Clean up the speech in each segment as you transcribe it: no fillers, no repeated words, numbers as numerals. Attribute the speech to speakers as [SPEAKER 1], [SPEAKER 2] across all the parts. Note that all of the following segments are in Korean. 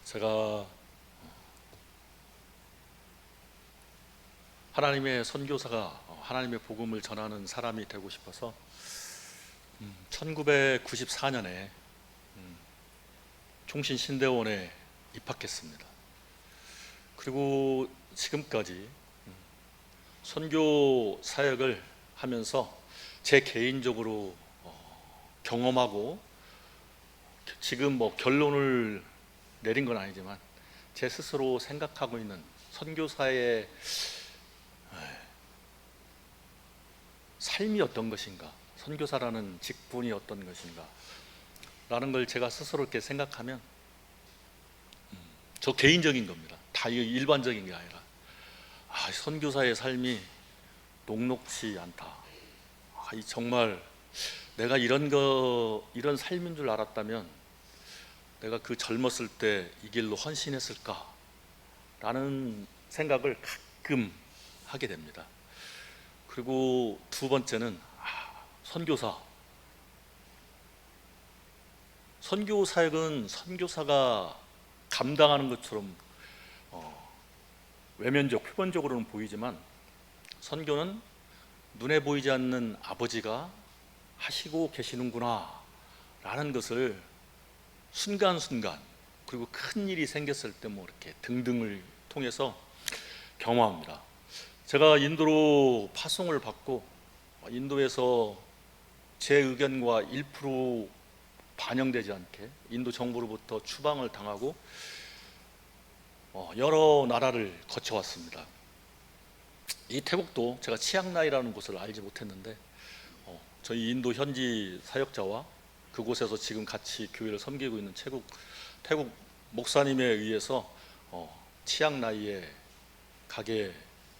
[SPEAKER 1] 제가 하나님의 선교사가 하나님의 복음을 전하는 사람이 되고 싶어서 1994년에 총신신대원에 입학했습니다. 그리고 지금까지 선교 사역을 하면서 제 개인적으로 경험하고 지금 결론을 내린 건 아니지만 제 스스로 생각하고 있는 선교사의 삶이 어떤 것인가, 선교사라는 직분이 어떤 것인가 라는 걸 제가 스스로 이렇게 생각하면 저 개인적인 겁니다. 다 일반적인 게 아니라 선교사의 삶이 녹록지 않다. 정말 내가 이런 삶인 줄 알았다면 내가 그 젊었을 때 이 길로 헌신했을까 라는 생각을 가끔 하게 됩니다. 그리고 두 번째는 선교 사역은 선교사가 감당하는 것처럼 외면적, 표면적으로는 보이지만 선교는 눈에 보이지 않는 아버지가 하시고 계시는구나 라는 것을 순간순간, 그리고 큰 일이 생겼을 때 이렇게 등등을 통해서 경험합니다. 제가 인도로 파송을 받고 인도에서 제 의견과 1% 반영되지 않게 인도 정부로부터 추방을 당하고 여러 나라를 거쳐왔습니다. 이 태국도 제가 치앙라이라는 곳을 알지 못했는데 저희 인도 현지 사역자와 그곳에서 지금 같이 교회를 섬기고 있는 태국 목사님에 의해서 치앙라이에 가게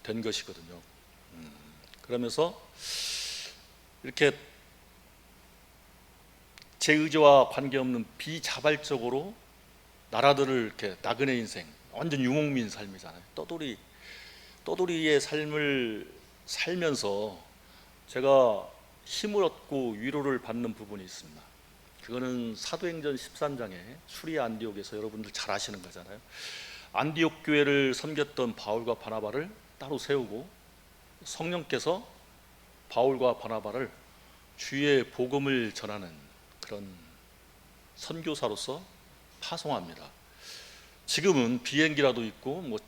[SPEAKER 1] 된 것이거든요. 그러면서 이렇게 제 의지와 관계없는 비자발적으로 나라들을 이렇게 나그네 인생, 완전 유목민 삶이잖아요. 떠돌이의 삶을 살면서 제가 힘을 얻고 위로를 받는 부분이 있습니다. 그거는 사도행전 13장에 수리아 안디옥에서 여러분들 잘 아시는 거잖아요. 안디옥 교회를 섬겼던 바울과 바나바를 따로 세우고 성령께서 바울과 바나바를 주의 복음을 전하는 그런 선교사로서 파송합니다. 지금은 비행기라도 있고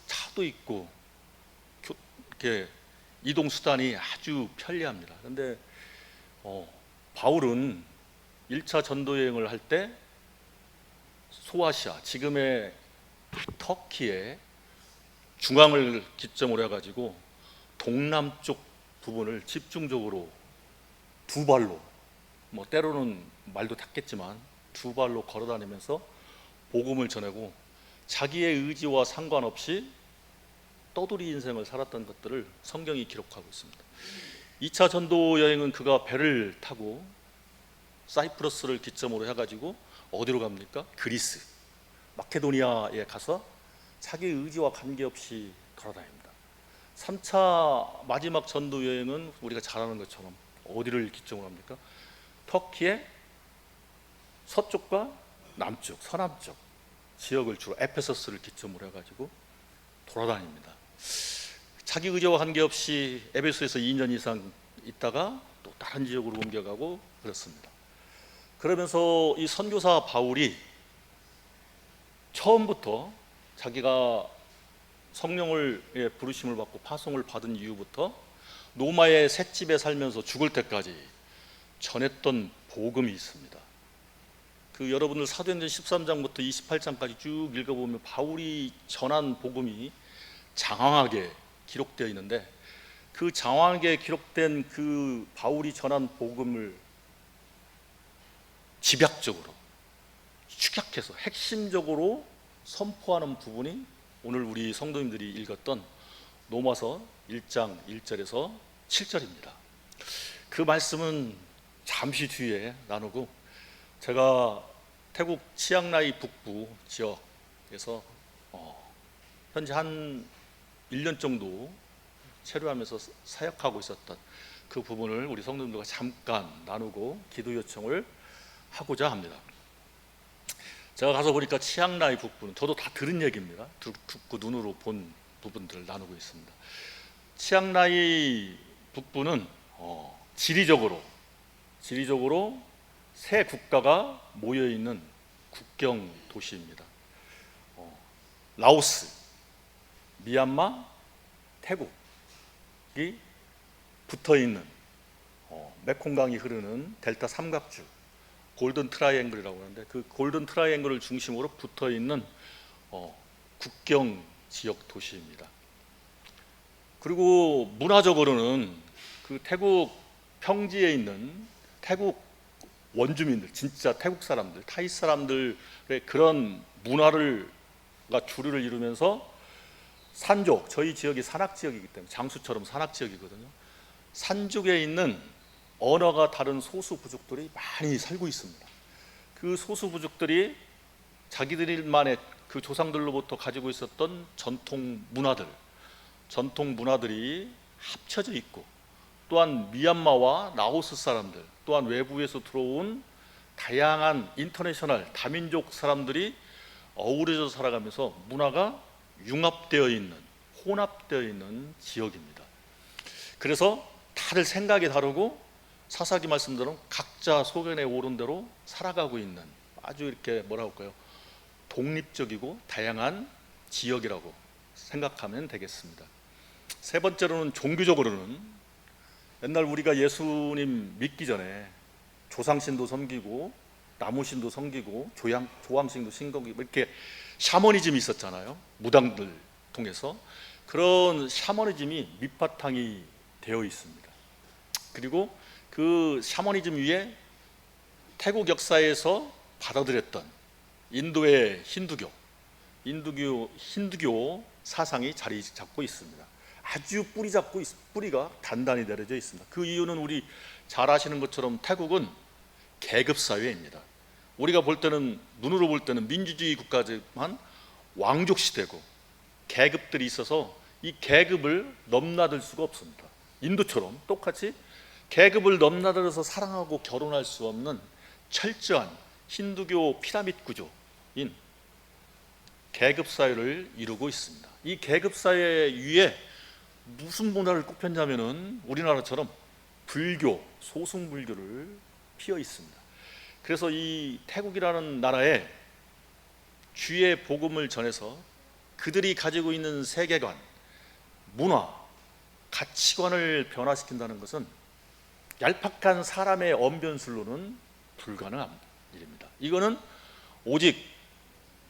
[SPEAKER 1] 차도 있고 이렇게 이동 수단이 아주 편리합니다. 그런데 바울은 1차 전도 여행을 할 때 소아시아, 지금의 터키의 중앙을 기점으로 해가지고 동남쪽 부분을 집중적으로 두 발로, 때로는 말도 탔겠지만 두 발로 걸어다니면서 복음을 전하고 자기의 의지와 상관없이 떠돌이 인생을 살았던 것들을 성경이 기록하고 있습니다. 2차 전도 여행은 그가 배를 타고 사이프러스를 기점으로 해가지고 어디로 갑니까? 그리스, 마케도니아에 가서 자기의 의지와 관계없이 걸어다닙니다. 3차 마지막 전도 여행은 우리가 잘 아는 것처럼 어디를 기점으로 합니까? 터키의 서쪽과 남쪽, 서남쪽 지역을 주로 에페소스를 기점으로 해가지고 돌아다닙니다. 자기 의지와 관계없이 에베소에서 2년 이상 있다가 또 다른 지역으로 옮겨가고 그렇습니다. 그러면서 이 선교사 바울이 처음부터 자기가 성령을 부르심을 받고 파송을 받은 이후부터 로마의 셋집에 살면서 죽을 때까지 전했던 복음이 있습니다. 여러분들 사도행전 13장부터 28장까지 쭉 읽어보면 바울이 전한 복음이 장황하게 기록되어 있는데 그 장황하게 기록된 그 바울이 전한 복음을 집약적으로 축약해서 핵심적으로 선포하는 부분이 오늘 우리 성도님들이 읽었던 로마서 1장 1절에서 7절입니다. 그 말씀은 잠시 뒤에 나누고 제가 태국 치앙라이 북부 지역에서 현재 한 1년 정도 체류하면서 사역하고 있었던 그 부분을 우리 성도님들과 잠깐 나누고 기도 요청을 하고자 합니다. 제가 가서 보니까 치앙라이 북부는, 저도 다 들은 얘기입니다. 듣고 눈으로 본 부분들을 나누고 있습니다. 치앙라이 북부는 지리적으로 세 국가가 모여 있는 국경 도시입니다. 라오스, 미얀마, 태국이 붙어 있는 메콩강이 흐르는 델타 삼각주, 골든 트라이앵글이라고 하는데, 그 골든 트라이앵글을 중심으로 붙어 있는 국경 지역 도시입니다. 그리고 문화적으로는 그 태국 평지에 있는 태국 원주민들, 진짜 태국 사람들, 타이 사람들의 그런 문화가 주류를 이루면서 산족, 저희 지역이 산악 지역이기 때문에 장수처럼 산악 지역이거든요. 산족에 있는 언어가 다른 소수 부족들이 많이 살고 있습니다. 그 소수 부족들이 자기들만의 그 조상들로부터 가지고 있었던 전통 문화들이 합쳐져 있고, 또한 미얀마와 라오스 사람들, 또한 외부에서 들어온 다양한 인터내셔널 다민족 사람들이 어우러져 살아가면서 문화가 혼합되어 있는 지역입니다. 그래서 다들 생각이 다르고 사사기 말씀대로 각자 소견에 오른 대로 살아가고 있는 아주 이렇게 뭐라고 할까요? 독립적이고 다양한 지역이라고 생각하면 되겠습니다. 세 번째로는 종교적으로는 옛날 우리가 예수님 믿기 전에 조상신도 섬기고 나무신도 섬기고 조왕신도 신경기고 이렇게 샤머니즘이 있었잖아요. 무당들 통해서 그런 샤머니즘이 밑바탕이 되어 있습니다. 그리고 그 샤머니즘 위에 태국 역사에서 받아들였던 인도의 힌두교 사상이 자리 잡고 있습니다. 아주 뿌리가 단단히 내려져 있습니다. 그 이유는 우리 잘 아시는 것처럼 태국은 계급 사회입니다. 우리가 볼 때는, 눈으로 볼 때는 민주주의 국가지만 왕족 시대고 계급들이 있어서 이 계급을 넘나들 수가 없습니다. 인도처럼 똑같이 계급을 넘나들어서 사랑하고 결혼할 수 없는 철저한 힌두교 피라미드 구조인 계급 사회를 이루고 있습니다. 이 계급 사회 위에 무슨 문화를 꼽혔냐면은 우리나라처럼 소승불교를 피어 있습니다. 그래서 이 태국이라는 나라에 주의 복음을 전해서 그들이 가지고 있는 세계관, 문화, 가치관을 변화시킨다는 것은 얄팍한 사람의 언변술로는 불가능한 일입니다. 이거는 오직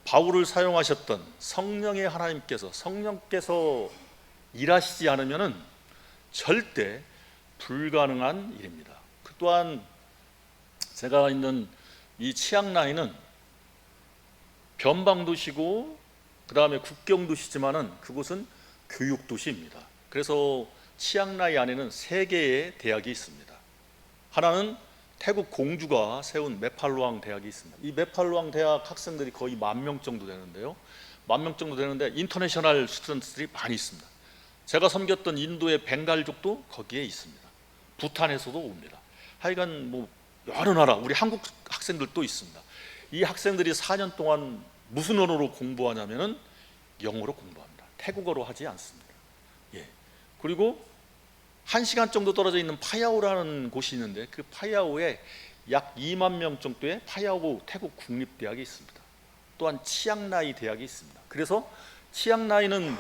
[SPEAKER 1] 바울을 사용하셨던 성령께서 일하시지 않으면은 절대 불가능한 일입니다. 그 또한 제가 있는 이 치앙라이는 변방도시고 그 다음에 국경도시지만은 그곳은 교육도시입니다. 그래서 치앙라이 안에는 3개의 대학이 있습니다. 하나는 태국 공주가 세운 메팔루앙 대학이 있습니다. 이 메팔루앙 대학 학생들이 거의 10,000명 정도 되는데요. 10,000명 정도 되는데 인터내셔널 스튜던트들이 많이 있습니다. 제가 섬겼던 인도의 벵갈족도 거기에 있습니다. 부탄에서도 옵니다. 하여간 뭐 여러 나라, 우리 한국 학생들도 있습니다. 이 학생들이 4년 동안 무슨 언어로 공부하냐면은 영어로 공부합니다. 태국어로 하지 않습니다. 그리고 1시간 정도 떨어져 있는 파야오라는 곳이 있는데 그 파야오에 약 20,000명 정도의 파야오 태국 국립대학이 있습니다. 또한 치앙라이 대학이 있습니다. 그래서 치앙라이는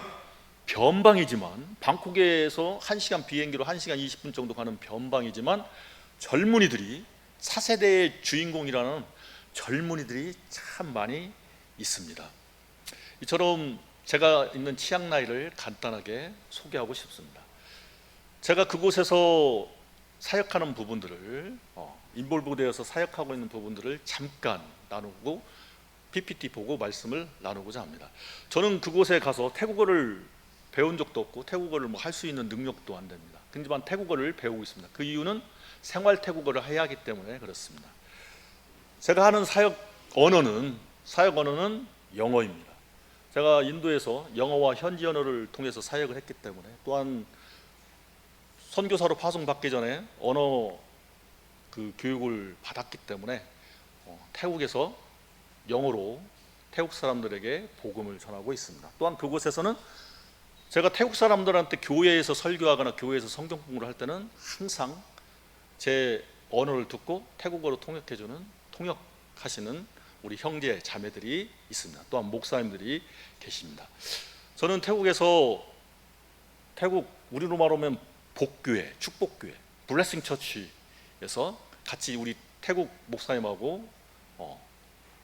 [SPEAKER 1] 변방이지만, 방콕에서 1시간 비행기로 1시간 20분 정도 가는 변방이지만 젊은이들이, 차세대의 주인공이라는 젊은이들이 참 많이 있습니다. 이처럼 제가 있는 치앙라이를 간단하게 소개하고 싶습니다. 제가 그곳에서 사역하는 부분들을, 인볼브되어서 사역하고 있는 부분들을 잠깐 나누고 PPT 보고 말씀을 나누고자 합니다. 저는 그곳에 가서 태국어를 배운 적도 없고 태국어를 뭐 할 수 있는 능력도 안 됩니다. 하지만 태국어를 배우고 있습니다. 그 이유는 생활 태국어를 해야 하기 때문에 그렇습니다. 제가 하는 사역 언어는 영어입니다. 제가 인도에서 영어와 현지 언어를 통해서 사역을 했기 때문에, 또한 선교사로 파송받기 전에 언어 교육을 받았기 때문에 태국에서 영어로 태국 사람들에게 복음을 전하고 있습니다. 또한 그곳에서는 제가 태국 사람들한테 교회에서 설교하거나 교회에서 성경 공부를 할 때는 항상 제 언어를 듣고 태국어로 통역하시는 우리 형제 자매들이 있습니다. 또한 목사님들이 계십니다. 저는 태국에서 우리로 말하면 복교회, 축복교회, 블레싱 처치에서 같이 우리 태국 목사님하고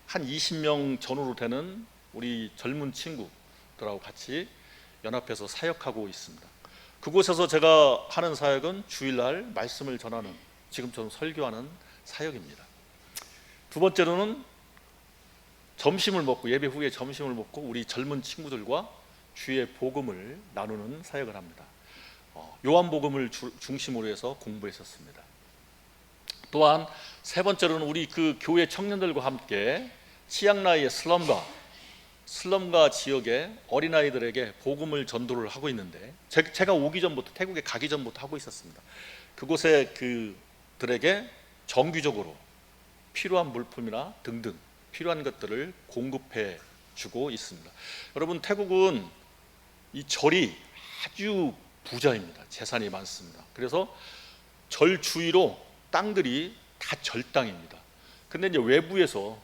[SPEAKER 1] 한 20명 전후로 되는 우리 젊은 친구들하고 같이 연합해서 사역하고 있습니다. 그곳에서 제가 하는 사역은 주일날 말씀을 전하는, 지금처럼 설교하는 사역입니다. 두 번째로는 점심을 먹고, 예배 후에 점심을 먹고 우리 젊은 친구들과 주의 복음을 나누는 사역을 합니다. 요한복음을 중심으로 해서 공부했었습니다. 또한 세 번째로는 우리 그 교회 청년들과 함께 치앙라이의 슬럼가 지역의 어린아이들에게 복음을 전도를 하고 있는데, 제가 오기 전부터, 태국에 가기 전부터 하고 있었습니다. 그곳에 그들에게 정기적으로 필요한 물품이나 등등 필요한 것들을 공급해 주고 있습니다. 여러분, 태국은 이 절이 아주 부자입니다. 재산이 많습니다. 그래서 절 주위로 땅들이 다 절땅입니다. 근데 이제 외부에서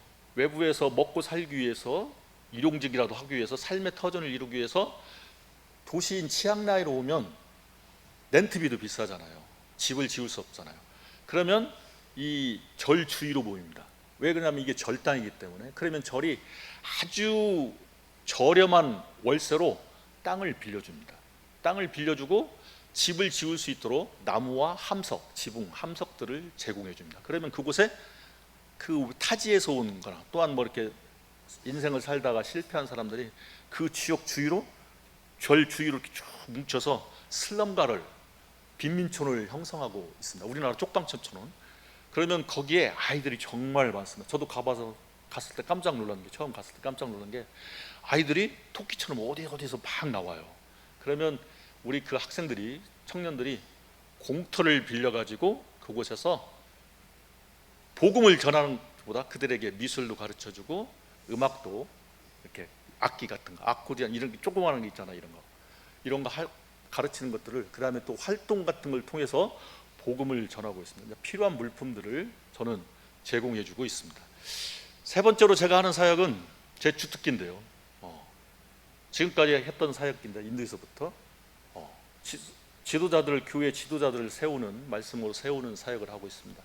[SPEAKER 1] 먹고 살기 위해서, 일용직이라도 하기 위해서, 삶의 터전을 이루기 위해서 도시인 치앙라이로 오면 렌트비도 비싸잖아요. 집을 지을 수 없잖아요. 그러면 이 절 주위로 모입니다. 왜 그러냐면 이게 절 땅이기 때문에. 그러면 절이 아주 저렴한 월세로 땅을 빌려줍니다. 땅을 빌려주고 집을 지을 수 있도록 나무와 함석, 지붕, 함석들을 제공해 줍니다. 그러면 그곳에 그 타지에서 온 거나, 또한 뭐 이렇게 인생을 살다가 실패한 사람들이 그 지역 주위로, 절 주위로 이렇게 쭉 뭉쳐서 슬럼가를, 빈민촌을 형성하고 있습니다. 우리나라 쪽방촌처럼. 그러면 거기에 아이들이 정말 많습니다. 저도 갔을 때 깜짝 놀란 게, 처음 갔을 때 깜짝 놀란 게, 아이들이 토끼처럼 어디에서 막 나와요. 그러면 우리 그 학생들이, 청년들이 공터를 빌려가지고 그곳에서 복음을 전하는 것보다 그들에게 미술도 가르쳐주고, 음악도, 이렇게 악기 같은 거, 아코디언 이런 게 조그마한 게 있잖아, 이런 거 가르치는 것들을, 그 다음에 또 활동 같은 걸 통해서 복음을 전하고 있습니다. 필요한 물품들을 저는 제공해주고 있습니다. 세 번째로 제가 하는 사역은 제 주특기인데요. 지금까지 했던 사역인데, 인도에서부터 지도자들, 교회 지도자들을 세우는, 말씀으로 세우는 사역을 하고 있습니다.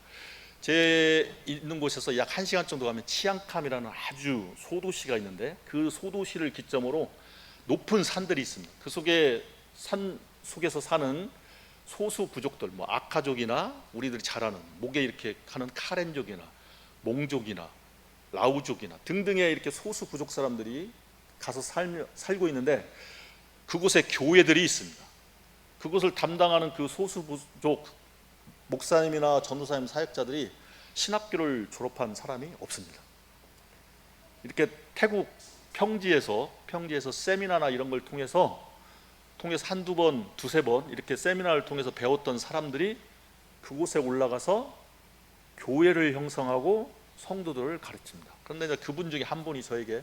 [SPEAKER 1] 제 있는 곳에서 약 1시간 정도 가면 치앙캄이라는 아주 소도시가 있는데, 그 소도시를 기점으로 높은 산들이 있습니다. 그 산 속에서 사는 소수 부족들, 뭐 아카족이나 우리들이 잘 아는 목에 이렇게 하는 카렌족이나 몽족이나 라우족이나 등등의 이렇게 소수 부족 사람들이 가서 살고 있는데, 그곳에 교회들이 있습니다. 그곳을 담당하는 그 소수 부족 목사님이나 전도사님, 사역자들이 신학교를 졸업한 사람이 없습니다. 이렇게 태국 평지에서 세미나나 이런 걸 통해서 한두 번, 두세 번 이렇게 세미나를 통해서 배웠던 사람들이 그곳에 올라가서 교회를 형성하고 성도들을 가르칩니다. 그런데 이제 그분 중에 한 분이 저에게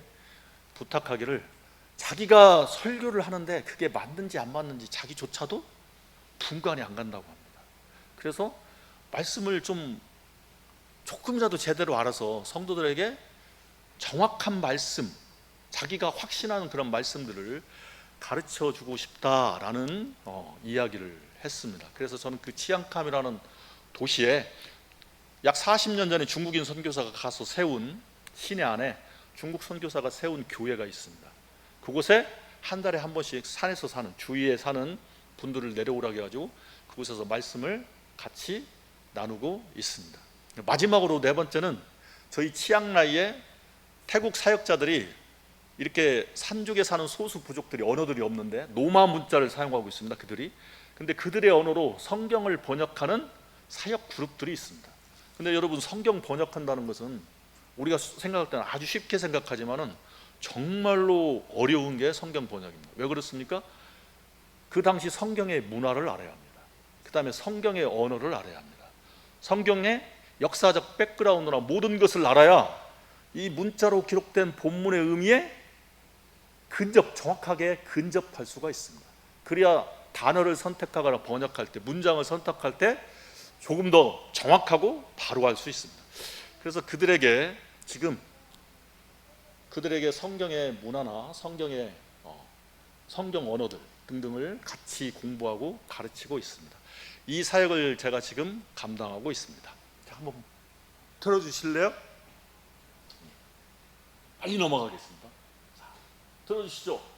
[SPEAKER 1] 부탁하기를, 자기가 설교를 하는데 그게 맞는지 안 맞는지 자기조차도 분간이 안 간다고 합니다. 그래서 말씀을 조금이라도 제대로 알아서 성도들에게 정확한 말씀, 자기가 확신하는 그런 말씀들을 가르쳐주고 싶다라는 이야기를 했습니다. 그래서 저는 그 치앙캄이라는 도시에 약 40년 전에 중국인 선교사가 가서 세운, 시내 안에 중국 선교사가 세운 교회가 있습니다. 그곳에 한 달에 한 번씩 산에서 사는, 주위에 사는 분들을 내려오라고 해가지고 그곳에서 말씀을 같이 나누고 있습니다. 마지막으로 네 번째는 저희 치앙라이에 태국 사역자들이, 이렇게 산쪽에 사는 소수 부족들이 언어들이 없는데 노마 문자를 사용하고 있습니다. 근데 그들의 언어로 성경을 번역하는 사역 그룹들이 있습니다. 근데 여러분, 성경 번역한다는 것은 우리가 생각할 때는 아주 쉽게 생각하지만은 정말로 어려운 게 성경 번역입니다. 왜 그렇습니까? 그 당시 성경의 문화를 알아야 합니다. 그 다음에 성경의 언어를 알아야 합니다. 성경의 역사적 백그라운드나 모든 것을 알아야 이 문자로 기록된 본문의 의미에 정확하게 근접할 수가 있습니다. 그래야 단어를 선택하거나 번역할 때, 문장을 선택할 때 조금 더 정확하고 바로 할 수 있습니다. 그래서 그들에게 지금 성경의 문화나 성경 언어들 등등을 같이 공부하고 가르치고 있습니다. 이 사역을 제가 지금 감당하고 있습니다. 자, 한번 들어주실래요? 빨리 넘어가겠습니다. 자, 들어주시죠.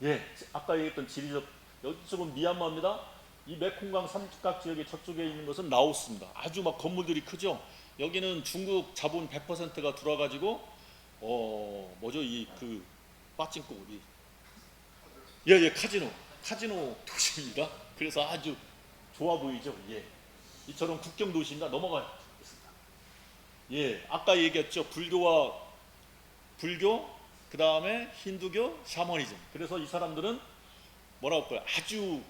[SPEAKER 1] 예, 아까 얘기했던 지리적, 이쪽은 미얀마입니다. 이 메콩강 삼각 지역의 저쪽에 있는 것은 라오스입니다. 아주 막 건물들이 크죠. 여기는 중국 자본 100%가 들어와가지고 빠찡코 우리 카지노 도시입니다. 그래서 아주 좋아 보이죠. 예, 이처럼 국경 도시입니다. 넘어가겠습니다. 예, 아까 얘기했죠. 불교, 그 다음에 힌두교, 샤머니즘. 그래서 이 사람들은 뭐라고 할까요? 아주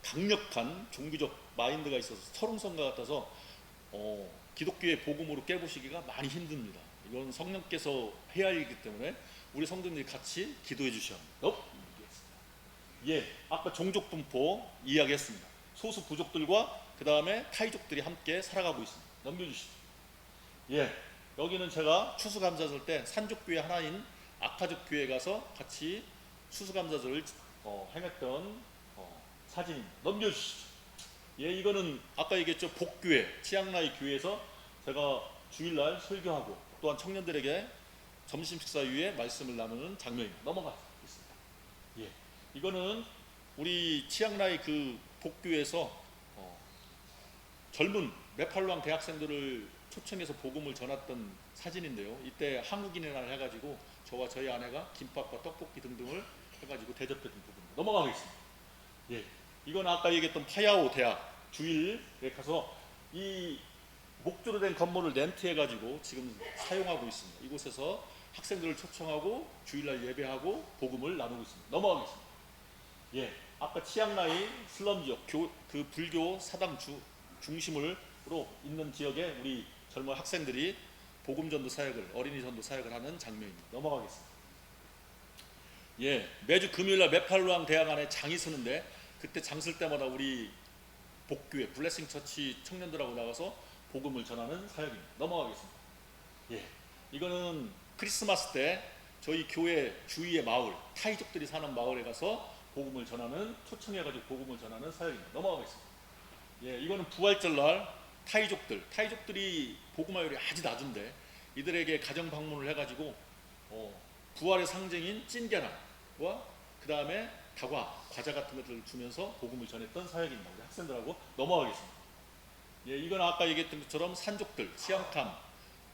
[SPEAKER 1] 강력한 종교적 마인드가 있어서 철옹성가 같아서 기독교의 복음으로 깨부시기가 많이 힘듭니다. 이건 성령께서 해야 할 일이기 때문에 우리 성도님들이 같이 기도해 주셔야 합니다. 예, 아까 종족 분포 이야기했습니다. 소수 부족들과 그 다음에 타이족들이 함께 살아가고 있습니다. 넘겨주시죠. 예, 여기는 제가 추수감사절 때 산족교회 하나인 아카족 교회에 가서 같이 추수감사절을 행했던 사진입니다. 넘겨주시죠. 예, 이거는 아까 얘기했죠. 복교회, 치앙라이 교회에서 제가 주일날 설교하고 또한 청년들에게 점심 식사 이후에 말씀을 나누는 장면입니다. 넘어가겠습니다. 예, 이거는 우리 치앙라이 그 복교회에서 젊은 메팔루앙 대학생들을 초청해서 복음을 전했던 사진인데요. 이때 한국인의 날 해가지고 저와 저희 아내가 김밥과 떡볶이 등등을 해가지고 대접했던 부분입니다. 넘어가겠습니다. 예, 이건 아까 얘기했던 파야오 대학 주일에 가서 이 목조로 된 건물을 렌트해가지고 지금 사용하고 있습니다. 이곳에서 학생들을 초청하고 주일날 예배하고 복음을 나누고 있습니다. 넘어가겠습니다. 예, 아까 치앙라이 슬럼 지역 그 불교 사당 중심으로 있는 지역에 우리 젊은 학생들이 복음 전도 사역을, 어린이 전도 사역을 하는 장면입니다. 넘어가겠습니다. 예, 매주 금요일날 메팔루앙 대학 안에 장이 서는데 그때 장 쓸 때마다 우리 복교회 블레싱 처치 청년들하고 나가서 복음을 전하는 사역입니다. 넘어가겠습니다. 예, 이거는 크리스마스 때 저희 교회 주위의 마을, 타이족들이 사는 마을에 가서 복음을 전하는, 초청해가지고 복음을 전하는 사역입니다. 넘어가겠습니다. 예, 이거는 부활절날 타이족들이 복음화율이 아주 낮은데 이들에게 가정 방문을 해가지고 부활의 상징인 찐계란과 그 다음에 다과, 과자 같은 것들을 주면서 복음을 전했던 사역입니다. 우리 학생들하고 넘어가겠습니다. 예, 이건 아까 얘기했던 것처럼 산족들, 시앙캄,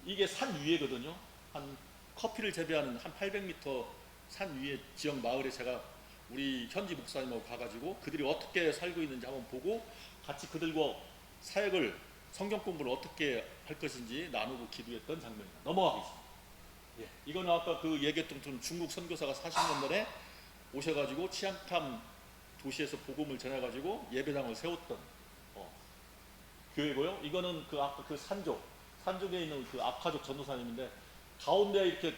[SPEAKER 1] 이게 산 위에거든요. 한 커피를 재배하는 한 800m 산 위에 지역 마을에 제가 우리 현지 목사님하고 가가지고 그들이 어떻게 살고 있는지 한번 보고 같이 그들과 사역을, 성경 공부를 어떻게 할 것인지 나누고 기도했던 장면입니다. 넘어가겠습니다. 예, 이거는 아까 그 얘기했던 중국 선교사가 40년 전에 오셔가지고 치앙캄 도시에서 복음을 전해가지고 예배당을 세웠던 교회고요. 이거는 그 아까 그 산족에 있는 그 아카족 전도사님인데 가운데 이렇게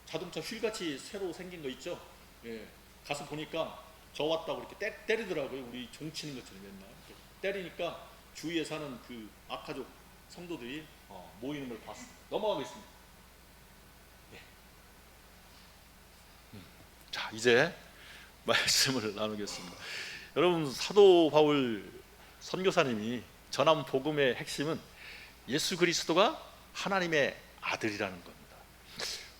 [SPEAKER 1] 자동차 휠같이 새로 생긴 거 있죠. 예, 가서 보니까 저 왔다고 이렇게 때리더라고요. 우리 종 치는 것처럼 맨날 이렇게 때리니까 주위에 사는 그 아카족 성도들이 모이는 걸 봤습니다. 넘어가겠습니다. 예. 자, 이제 말씀을 나누겠습니다. 여러분, 사도 바울 선교사님이 전한 복음의 핵심은 예수 그리스도가 하나님의 아들이라는 겁니다.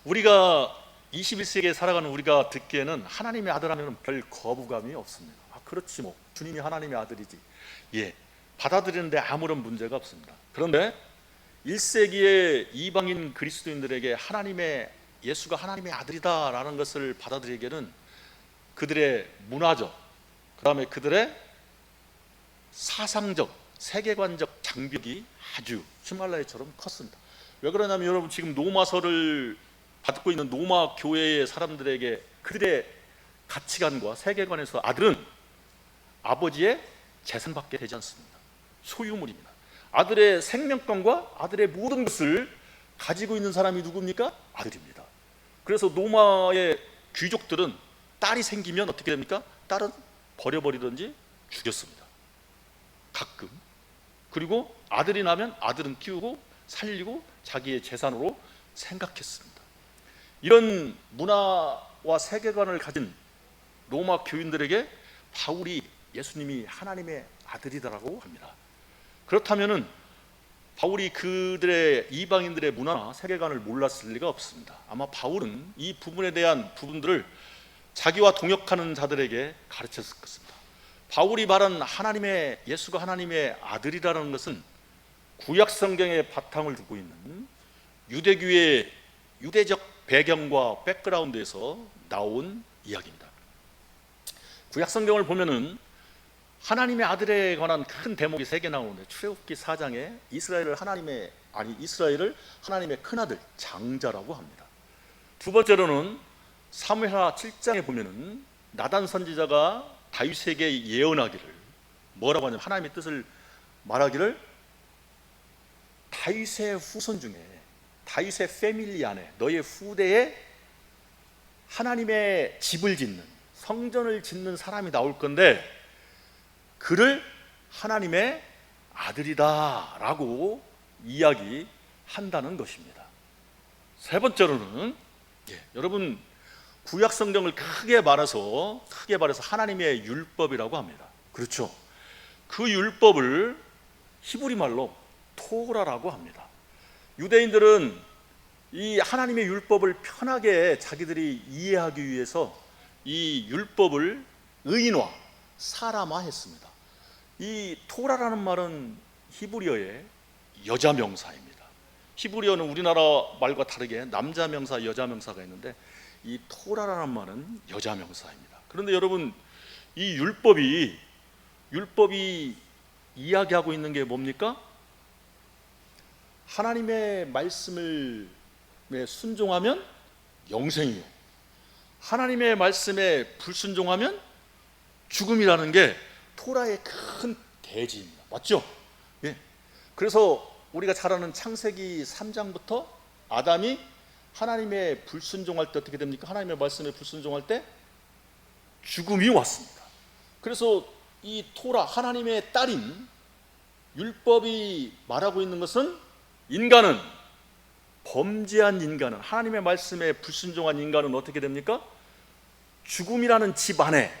[SPEAKER 1] 우리가 21세기에 살아가는 우리가 듣기에는 하나님의 아들 하면 별 거부감이 없습니다. 그렇지 뭐 주님이 하나님의 아들이지. 예, 받아들이는데 아무런 문제가 없습니다. 그런데 1세기의 이방인 그리스도인들에게 예수가 하나님의 아들이다라는 것을 받아들이기에는 그들의 문화적, 그 다음에 그들의 사상적, 세계관적 장벽이 아주 히말라야처럼 컸습니다. 왜 그러냐면 여러분, 지금 로마서를 받고 있는 로마 교회의 사람들에게 그들의 가치관과 세계관에서 아들은 아버지의 재산받게 되지 않습니다. 소유물입니다. 아들의 생명권과 아들의 모든 것을 가지고 있는 사람이 누굽니까? 아들입니다. 그래서 로마의 귀족들은 딸이 생기면 어떻게 됩니까? 딸은 버려버리든지 죽였습니다. 가끔. 그리고 아들이 나면 아들은 키우고 살리고 자기의 재산으로 생각했습니다. 이런 문화와 세계관을 가진 로마 교인들에게 바울이 예수님이 하나님의 아들이다라고 합니다. 그렇다면은 바울이 그들의 이방인들의 문화나 세계관을 몰랐을 리가 없습니다. 아마 바울은 이 부분에 대한 부분들을 자기와 동역하는 자들에게 가르쳤을 것입니다. 바울이 말한 하나님의 예수가 하나님의 아들이라는 것은 구약 성경의 바탕을 두고 있는 유대교의 유대적 배경과 백그라운드에서 나온 이야기입니다. 구약 성경을 보면은 하나님의 아들에 관한 큰 대목이 3개 나오는데 출애굽기 4장에 이스라엘을 하나님의 큰아들 장자라고 합니다. 두 번째로는 사무엘하 7장에 보면은 나단 선지자가 다윗에게 예언하기를 뭐라고 하냐면 하나님의 뜻을 말하기를 다윗의 후손 중에 다윗의 패밀리 안에 너의 후대에 하나님의 집을 짓는 성전을 짓는 사람이 나올 건데 그를 하나님의 아들이다 라고 이야기한다는 것입니다. 세 번째로는 여러분 구약 성경을 크게 말해서 하나님의 율법이라고 합니다. 그렇죠. 그 율법을 히브리 말로 토라라고 합니다. 유대인들은 이 하나님의 율법을 편하게 자기들이 이해하기 위해서 이 율법을 의인화, 사람화했습니다. 이 토라라는 말은 히브리어의 여자 명사입니다. 히브리어는 우리나라 말과 다르게 남자 명사, 여자 명사가 있는데 이 토라라는 말은 여자 명사입니다. 그런데 여러분 이 율법이 이야기하고 있는 게 뭡니까? 하나님의 말씀을 순종하면 영생이요, 하나님의 말씀에 불순종하면 죽음이라는 게 토라의 큰 대지입니다. 맞죠? 예. 그래서 우리가 잘 아는 창세기 3장부터 아담이 하나님의 불순종할 때 어떻게 됩니까? 하나님의 말씀에 불순종할 때 죽음이 왔습니다. 그래서 이 토라, 하나님의 딸인 율법이 말하고 있는 것은 인간은, 범죄한 인간은, 하나님의 말씀에 불순종한 인간은 어떻게 됩니까? 죽음이라는 집 안에,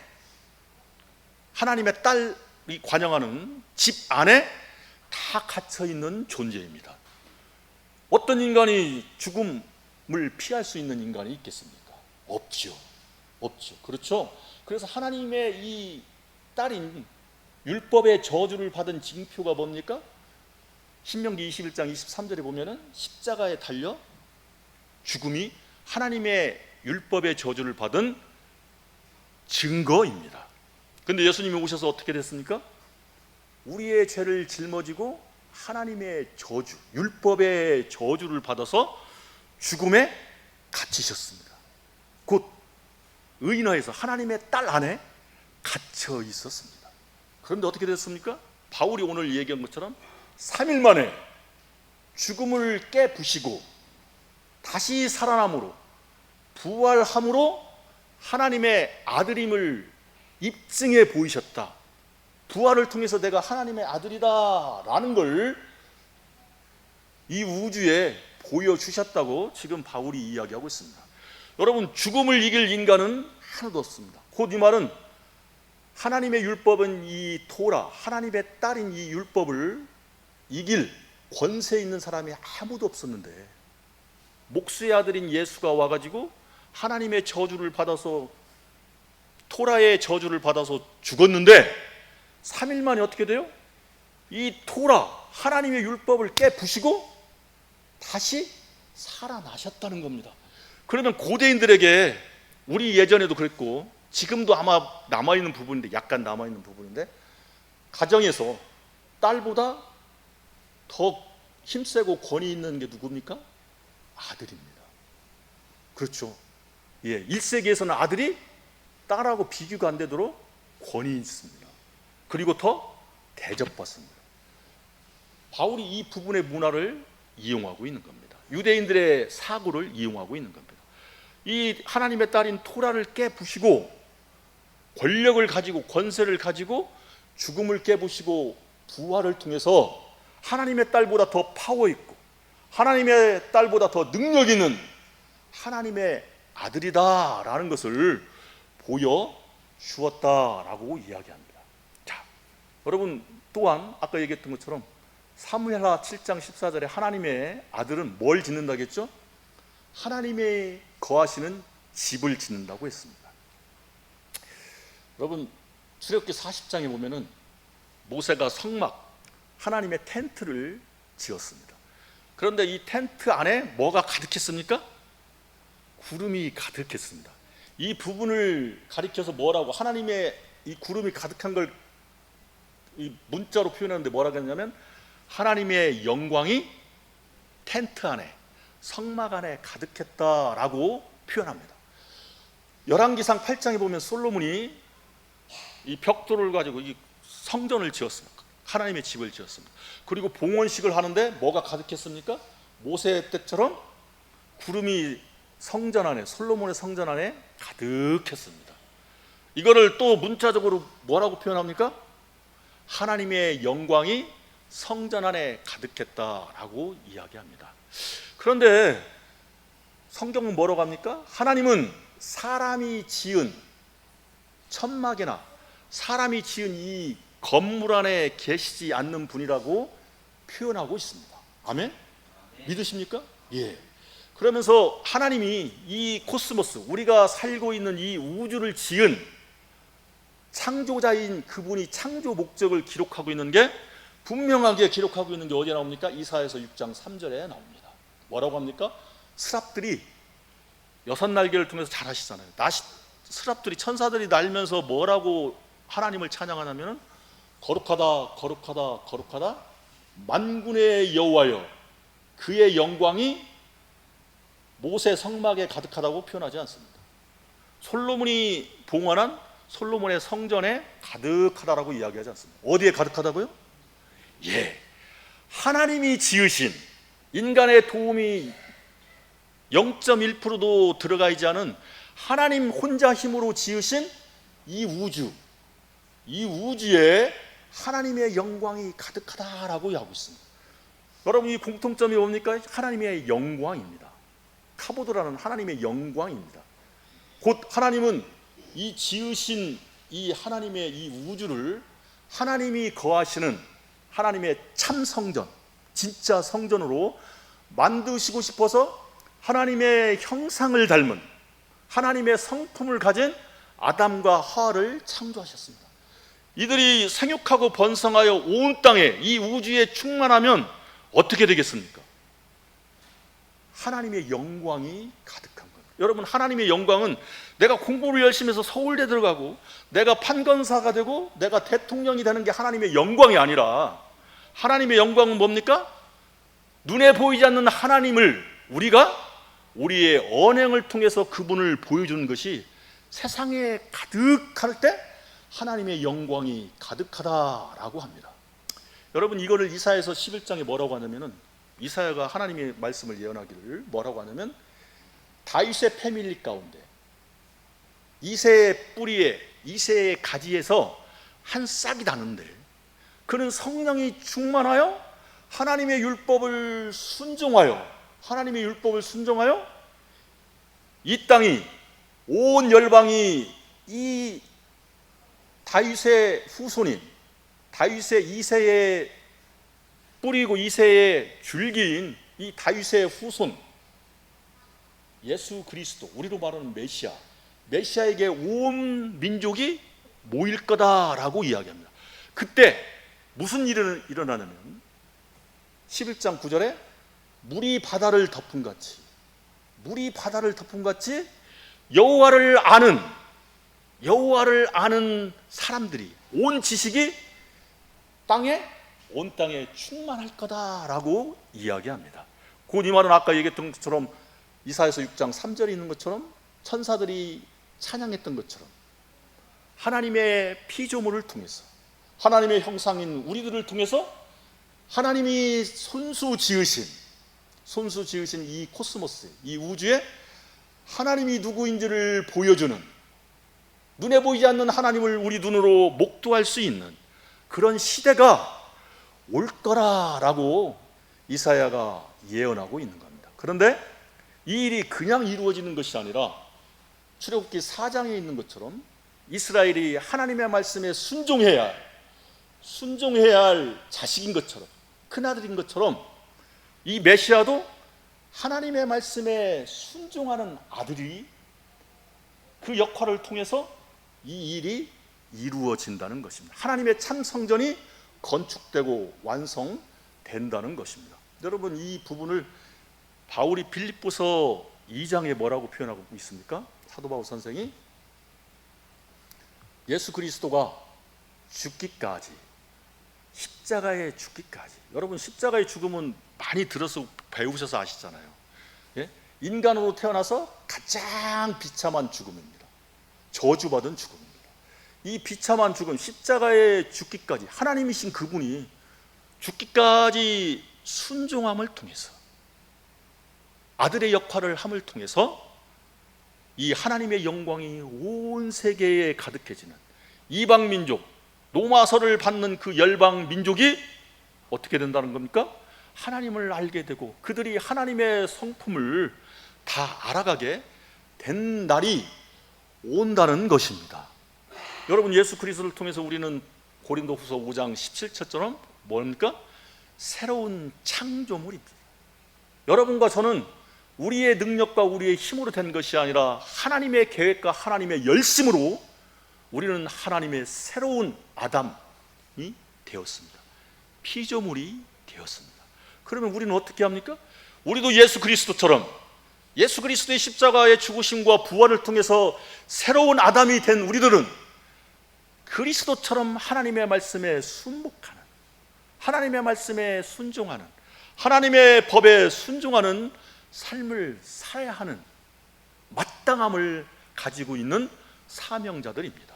[SPEAKER 1] 하나님의 딸이 관영하는 집 안에 다 갇혀 있는 존재입니다. 어떤 인간이 죽음을 피할 수 있는 인간이 있겠습니까? 없죠. 그렇죠. 그래서 하나님의 이 딸인 율법의 저주를 받은 징표가 뭡니까? 신명기 21장 23절에 보면은 십자가에 달려 죽음이 하나님의 율법의 저주를 받은 증거입니다. 그런데 예수님이 오셔서 어떻게 됐습니까? 우리의 죄를 짊어지고 하나님의 저주, 율법의 저주를 받아서 죽음에 갇히셨습니다. 곧 의인화해서 하나님의 딸 안에 갇혀 있었습니다. 그런데 어떻게 됐습니까? 바울이 오늘 얘기한 것처럼 3일 만에 죽음을 깨부시고 다시 살아남으로, 부활함으로 하나님의 아들임을 입증해 보이셨다. 부활을 통해서 내가 하나님의 아들이다 라는 걸 이 우주에 보여주셨다고 지금 바울이 이야기하고 있습니다. 여러분, 죽음을 이길 인간은 하나도 없습니다. 곧 이 말은 하나님의 율법은 이 토라, 하나님의 딸인 이 율법을 이길 권세 있는 사람이 아무도 없었는데 목수의 아들인 예수가 와가지고 하나님의 저주를 받아서, 토라의 저주를 받아서 죽었는데 3일 만에 어떻게 돼요? 이 토라, 하나님의 율법을 깨부시고 다시 살아나셨다는 겁니다. 그러면 고대인들에게, 우리 예전에도 그랬고 지금도 아마 남아있는 부분인데, 약간 남아있는 부분인데, 가정에서 딸보다 더 힘세고 권위 있는 게 누굽니까? 아들입니다. 그렇죠. 1세기에서는 아들이 딸하고 비교가 안 되도록 권위 있습니다. 그리고 더 대접받습니다. 바울이 이 부분의 문화를 이용하고 있는 겁니다. 유대인들의 사고를 이용하고 있는 겁니다. 이 하나님의 딸인 토라를 깨부시고 권력을 가지고 권세를 가지고 죽음을 깨부시고 부활을 통해서 하나님의 딸보다 더 파워 있고 하나님의 딸보다 더 능력 있는 하나님의 아들이다라는 것을 보여주었다라고 이야기합니다. 자, 여러분 또한 아까 얘기했던 것처럼 사무엘하 7장 14절에 하나님의 아들은 뭘 짓는다겠죠? 하나님의 거하시는 집을 짓는다고 했습니다. 여러분 출애굽기 40장에 보면은 모세가 성막 하나님의 텐트를 지었습니다. 그런데 이 텐트 안에 뭐가 가득했습니까? 구름이 가득했습니다. 이 부분을 가리켜서 뭐라고 하나님의 이 구름이 가득한 걸 이 문자로 표현하는데 뭐라고 했냐면 하나님의 영광이 텐트 안에 성막 안에 가득했다라고 표현합니다. 열왕기상 8장에 보면 솔로몬이 이 벽돌을 가지고 이 성전을 지었습니다. 하나님의 집을 지었습니다. 그리고 봉헌식을 하는데 뭐가 가득했습니까? 모세 때처럼 구름이 성전 안에 솔로몬의 성전 안에 가득했습니다. 이거를 또 문자적으로 뭐라고 표현합니까? 하나님의 영광이 성전 안에 가득했다라고 이야기합니다. 그런데 성경은 뭐라고 합니까? 하나님은 사람이 지은 천막이나 사람이 지은 이 건물 안에 계시지 않는 분이라고 표현하고 있습니다. 아멘? 믿으십니까? 예. 그러면서 하나님이 이 코스모스, 우리가 살고 있는 이 우주를 지은 창조자인 그분이 창조 목적을 기록하고 있는 게 분명하게 기록하고 있는 게 어디에 나옵니까? 이사야서 6장 3절에 나옵니다. 뭐라고 합니까? 스랍들이 여섯 날개를 통해서 자라시잖아요. 스랍들이 천사들이 날면서 뭐라고 하나님을 찬양하냐면 거룩하다 거룩하다 거룩하다 만군의 여호와여 그의 영광이 모세 성막에 가득하다고 표현하지 않습니다. 솔로몬이 봉헌한 솔로몬의 성전에 가득하다라고 이야기하지 않습니다. 어디에 가득하다고요? 예, 하나님이 지으신 인간의 도움이 0.1%도 들어가 있지 않은 하나님 혼자 힘으로 지으신 이 우주에 하나님의 영광이 가득하다라고 하고 있습니다. 여러분 이 공통점이 뭡니까? 하나님의 영광입니다. 카보드라는 하나님의 영광입니다. 곧 하나님은 이 지으신 이 하나님의 이 우주를 하나님이 거하시는 하나님의 참 성전, 진짜 성전으로 만드시고 싶어서 하나님의 형상을 닮은 하나님의 성품을 가진 아담과 하와를 창조하셨습니다. 이들이 생육하고 번성하여 온 땅에 이 우주에 충만하면 어떻게 되겠습니까? 하나님의 영광이 가득한 겁니다. 여러분 하나님의 영광은 내가 공부를 열심히 해서 서울대 들어가고 내가 판검사가 되고 내가 대통령이 되는 게 하나님의 영광이 아니라 하나님의 영광은 뭡니까? 눈에 보이지 않는 하나님을 우리가 우리의 언행을 통해서 그분을 보여주는 것이 세상에 가득할 때 하나님의 영광이 가득하다라고 합니다. 여러분 이거를 이사야서 11장에 뭐라고 하냐면은 이사야가 하나님의 말씀을 예언하기를 뭐라고 하냐면 다윗의 패밀리 가운데 이새의 뿌리에 이새의 가지에서 한 싹이 나는데 그는 성령이 충만하여 하나님의 율법을 순종하여 이 땅이 온 열방이 이 다윗의 후손인 다윗의 이새의 뿌리고 이새의 줄기인 이 다윗의 후손 예수 그리스도, 우리로 말하는 메시아에게 온 민족이 모일 거다라고 이야기합니다. 그때 무슨 일이 일어나냐면 11장 9절에 물이 바다를 덮은 같이 여호와를 아는 사람들이 온 지식이 온 땅에 충만할 거다라고 이야기합니다. 곧 이 말은 아까 얘기했던 것처럼 이사야서 6장 3절에 있는 것처럼 천사들이 찬양했던 것처럼 하나님의 피조물을 통해서 하나님의 형상인 우리들을 통해서 하나님이 손수 지으신 이 코스모스, 이 우주에 하나님이 누구인지를 보여주는, 눈에 보이지 않는 하나님을 우리 눈으로 목도할 수 있는 그런 시대가 올 거라라고 이사야가 예언하고 있는 겁니다. 그런데 이 일이 그냥 이루어지는 것이 아니라 출애굽기 4장에 있는 것처럼 이스라엘이 하나님의 말씀에 순종해야 할 자식인 것처럼, 큰아들인 것처럼 이 메시아도 하나님의 말씀에 순종하는 아들이, 그 역할을 통해서 이 일이 이루어진다는 것입니다. 하나님의 참 성전이 건축되고 완성된다는 것입니다. 여러분, 이 부분을 바울이 빌립보서 2장에 뭐라고 표현하고 있습니까? 사도 바울 선생이 예수 그리스도가 죽기까지, 십자가에 죽기까지. 여러분, 십자가의 죽음은 많이 들어서 배우셔서 아시잖아요. 예? 인간으로 태어나서 가장 비참한 죽음입니다. 저주받은 죽음입니다. 이 비참한 죽음, 십자가에 죽기까지, 하나님이신 그분이 죽기까지 순종함을 통해서, 아들의 역할을 함을 통해서 이 하나님의 영광이 온 세계에 가득해지는, 이방 민족, 로마서를 받는 그 열방 민족이 어떻게 된다는 겁니까? 하나님을 알게 되고 그들이 하나님의 성품을 다 알아가게 된 날이 온다는 것입니다. 여러분, 예수 그리스도를 통해서 우리는 고린도후서 5장 17절처럼 뭡니까? 새로운 창조물입니다. 여러분과 저는 우리의 능력과 우리의 힘으로 된 것이 아니라 하나님의 계획과 하나님의 열심으로 우리는 하나님의 새로운 아담이 되었습니다. 피조물이 되었습니다. 그러면 우리는 어떻게 합니까? 우리도 예수 그리스도처럼 예수 그리스도의 십자가의 죽으심과 부활을 통해서 새로운 아담이 된 우리들은 그리스도처럼 하나님의 말씀에 순복하는, 하나님의 말씀에 순종하는, 하나님의 법에 순종하는 삶을 살아야 하는 마땅함을 가지고 있는 사명자들입니다.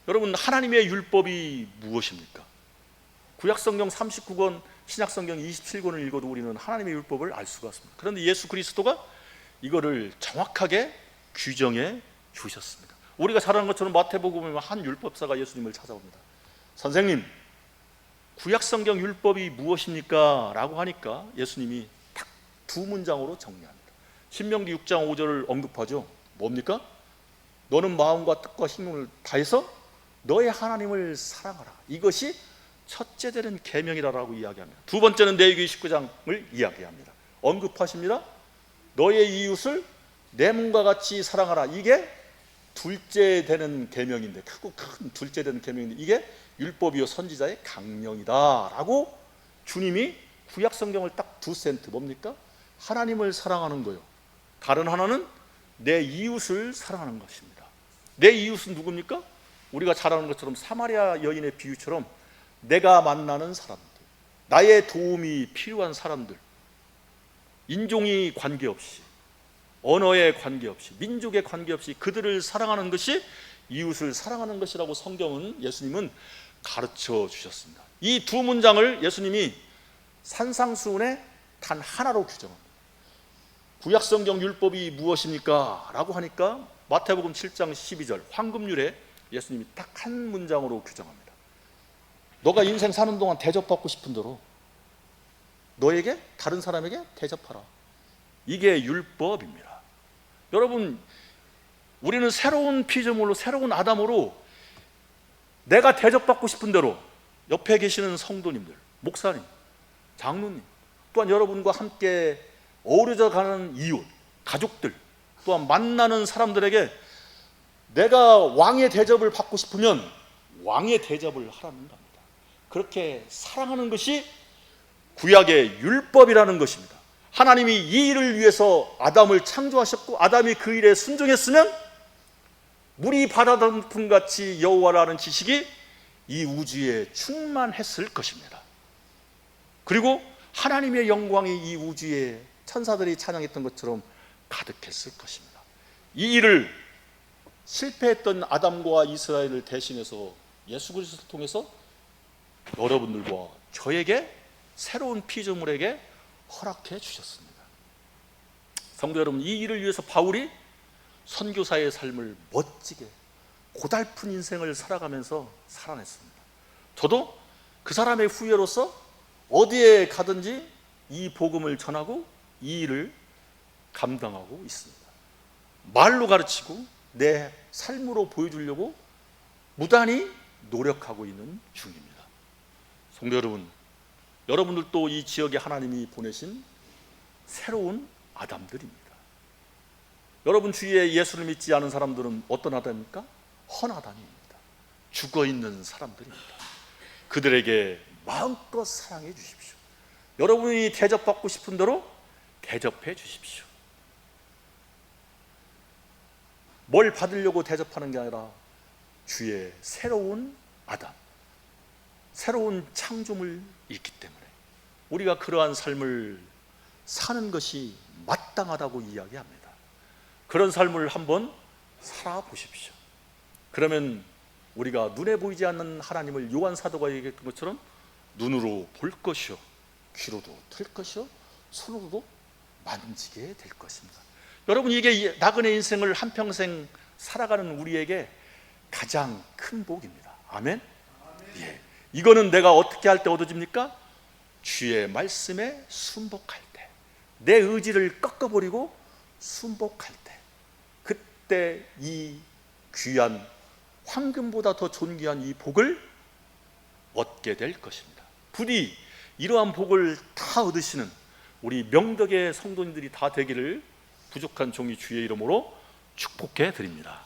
[SPEAKER 1] 여러분, 하나님의 율법이 무엇입니까? 구약성경 39권, 신약성경 27권을 읽어도 우리는 하나님의 율법을 알 수가 없습니다. 그런데 예수 그리스도가 이거를 정확하게 규정해 주셨습니다. 우리가 잘 아는 것처럼 마태복음에 한 율법사가 예수님을 찾아옵니다. 선생님, 구약성경 율법이 무엇입니까? 라고 하니까 예수님이 딱 두 문장으로 정리합니다. 신명기 6장 5절을 언급하죠. 뭡니까? 너는 마음과 뜻과 힘을 다해서 너의 하나님을 사랑하라. 이것이 첫째 되는 계명이라고 이야기합니다. 두 번째는 레위기 19장을 이야기합니다. 언급하십니다. 너의 이웃을 내 몸과 같이 사랑하라. 이게 둘째 되는 계명인데, 크고 큰 둘째 되는 계명인데, 이게 율법이요 선지자의 강령이다라고 주님이 구약 성경을 딱 두 센트, 뭡니까? 하나님을 사랑하는 거요. 다른 하나는 내 이웃을 사랑하는 것입니다. 내 이웃은 누굽니까? 우리가 잘 아는 것처럼 사마리아 여인의 비유처럼 내가 만나는 사람들, 나의 도움이 필요한 사람들, 인종이 관계없이, 언어에 관계없이, 민족에 관계없이 그들을 사랑하는 것이 이웃을 사랑하는 것이라고 성경은, 예수님은 가르쳐 주셨습니다. 이 두 문장을 예수님이 산상수훈의 단 하나로 규정합니다. 구약성경 율법이 무엇입니까? 라고 하니까 마태복음 7장 12절 황금률에 예수님이 딱 한 문장으로 규정합니다. 너가 인생 사는 동안 대접받고 싶은 대로 너에게, 다른 사람에게 대접하라. 이게 율법입니다. 여러분, 우리는 새로운 피조물로, 새로운 아담으로 내가 대접받고 싶은 대로 옆에 계시는 성도님들, 목사님, 장로님, 또한 여러분과 함께 어우러져 가는 이웃, 가족들, 또한 만나는 사람들에게 내가 왕의 대접을 받고 싶으면 왕의 대접을 하라는 겁니다. 그렇게 사랑하는 것이 구약의 율법이라는 것입니다. 하나님이 이 일을 위해서 아담을 창조하셨고 아담이 그 일에 순종했으면 물이 바다덤품같이 여호와를 아는 지식이 이 우주에 충만했을 것입니다. 그리고 하나님의 영광이 이 우주에 천사들이 찬양했던 것처럼 가득했을 것입니다. 이 일을 실패했던 아담과 이스라엘을 대신해서 예수 그리스도를 통해서 여러분들과 저에게 새로운 피조물에게 허락해 주셨습니다. 성도 여러분, 이 일을 위해서 바울이 선교사의 삶을 멋지게 고달픈 인생을 살아가면서 살아냈습니다. 저도 그 사람의 후예로서 어디에 가든지 이 복음을 전하고 이 일을 감당하고 있습니다. 말로 가르치고 내 삶으로 보여주려고 무단히 노력하고 있는 중입니다. 성도 여러분, 여러분들도 이 지역에 하나님이 보내신 새로운 아담들입니다. 여러분 주위에 예수를 믿지 않은 사람들은 어떤 아담입니까? 헌아담입니다. 죽어있는 사람들입니다. 그들에게 마음껏 사랑해 주십시오. 여러분이 대접받고 싶은 대로 대접해 주십시오. 뭘 받으려고 대접하는 게 아니라 주의 새로운 아담, 새로운 창조물이 있기 때문에 우리가 그러한 삶을 사는 것이 마땅하다고 이야기합니다. 그런 삶을 한번 살아보십시오. 그러면 우리가 눈에 보이지 않는 하나님을 요한 사도가 얘기했던 것처럼 눈으로 볼 것이요, 귀로도 들을 것이요, 손으로도 만지게 될 것입니다. 여러분, 이게 나그네 인생을 한평생 살아가는 우리에게 가장 큰 복입니다. 아멘? 예. 이거는 내가 어떻게 할 때 얻어집니까? 주의 말씀에 순복할 때, 내 의지를 꺾어버리고 순복할 때, 그때 이 귀한 황금보다 더 존귀한 이 복을 얻게 될 것입니다. 부디 이러한 복을 다 얻으시는 우리 명덕의 성도님들이 다 되기를 부족한 종이 주의 이름으로 축복해 드립니다.